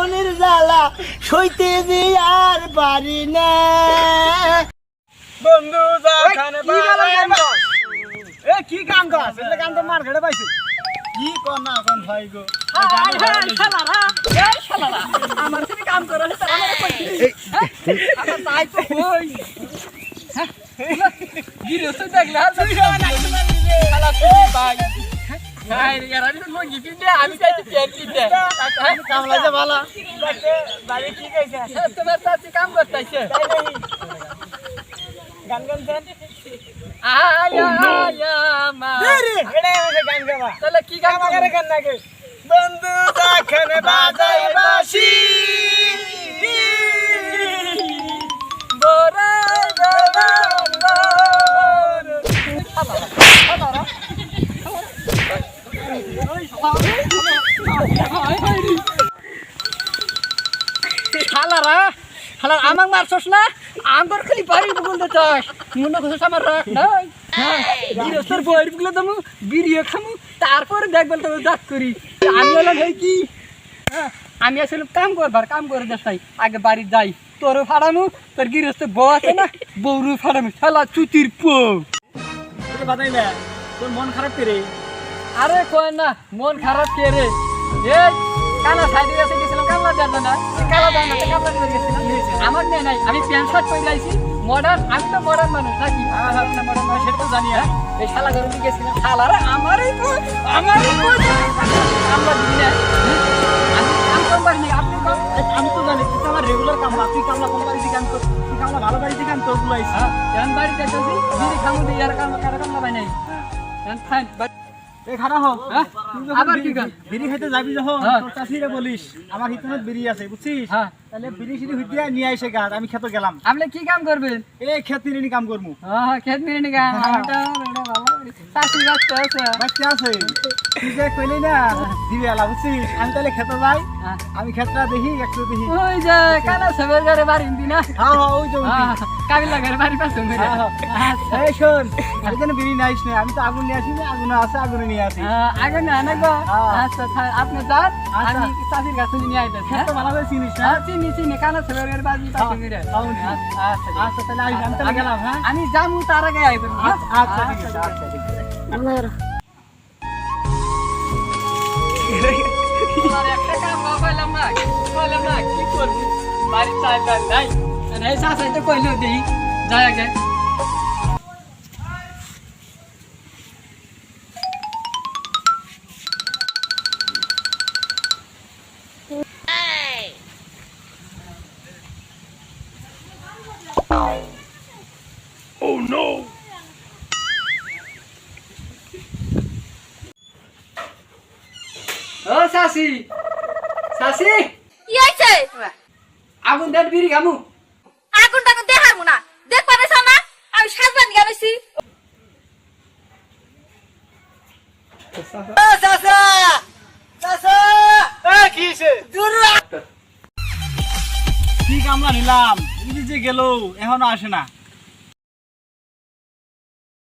মনের জ্বালা সইতে যে আর পারি না। বন্ধু যাখানে কি কাম কর এটা কাম তো মার ঘরে পাইছে কি কর না এখন ভাই গো আমার থেকে কাম করে আমার তাই তো কই গিরস্ত দেখলে আমি চাইছি কামলা যে ভালো বাড়ি কি কইছে তোমার চাচি কাম করতেছে গান গান দেন আয়া আয়া মা এড়ে এসে গান গাবা তাহলে কি কাম আমারে গান নাকি বন্ধু যাখানে বাজাই বাঁশি বরে হালারা হালার আমাক মারছস না আঙ্গর খালি বাড়ি বলতে চাস মনে করছস আমার রাখ নাই গিরস্তর বইর গুলো দমু বিরিয়ে খামু তারপর দেখবেন তো দাঁত করি আমি হলাম এই কি আমি আসলে কাম করে দেখাই আগে বাড়ি যাই তোরও ফাড়ামু তোর গিরস্ত বউ আছে না বউরু ফাড়ামু শালা চুতির পো বাদাই না তোর মন খারাপ করে আরে কই না মন খারাপ কে রে এই কালা সাইডে গেছে গেছিলাম কালা জানো না কালা জানো না কালা দিয়ে গেছিলাম আমার নেই নাই আমি প্যান্ট শার্ট পরে লাইছি মডার্ন আমি তো মডার্ন মানুষ নাকি আপনার মডার্ন মানুষ সেটা তো জানি এই শালা ঘরে দিয়ে গেছিলাম শালারে আমারই তো কামলা দিবি না আমি কাম করবার নেই আপনি কম আমি তো জানি তুই আমার রেগুলার কামলা তুই কামলা কোন বাড়ি থেকে আনতো তুই কামলা ভালো বাড়ি থেকে আনতো ওগুলো আইসি জান বাড়ি যাইতেছি বিড়ি খামু দিয়ে আর কামলা বাই নাই জান ফাইন এ খারাপ হোক আবার কি গান বিড়ি খাইতে যাবি যখন তোর চাষিরে বলিস আমার হিতনত বিড়ি আছে বুঝছিস হ্যাঁ তাহলে বিড়ি সিড়ি হইতে নিয়ে আইসে গাছ আমি খেতে গেলাম আপনি কি কাম করবেন এই খেত নিয়ে কাম করবো হ্যাঁ খেত মিনি গান এটা ভালো চাষি বাচ্চা আছে বাচ্চা আছে তুই যে কইলি না দিবি আলা বুঝছিস আমি তাহলে খেতে যাই আমি খেতটা দেখি একটু দেখি ওই যে কানা সবের ঘরে বাড়ি দিনা হ্যাঁ হ্যাঁ ওই যে কাবিলা ঘরে বাড়ি পাশে মেরে এই শোন আমি যেন বিড়ি নাইস না আমি তো আগুন নিয়ে আসি না আগুন আছে আগুন নিয়ে আসি আগে না না গো আচ্ছা আপনি যান আমি চাষির কাছে নিয়ে আইতেছি খেত ভালো করে চিনিস না চিনি কানা সবের ঘরে বাড়ি পাশে মেরে আচ্ছা তাহলে আমি তাহলে গেলাম হ্যাঁ আমি যামু তার আগে আইবেন আচ্ছা ঠিক আছে আচ্ছা ঠিক আছে একটা কাম পাইলাম না কি করবো বাড়ি চাইলাম নাই এই চাষাই তো কইলেও দিই যাই আগে Oh no! ও চাষি কি হয়েছে আগুন দেন বিড়ি খামু আগুন টাগুন দেখাবো না দেখ পারেছ না আমি সাজবান গেছি কি কামলা নিলাম যে গেল এখনো আসে না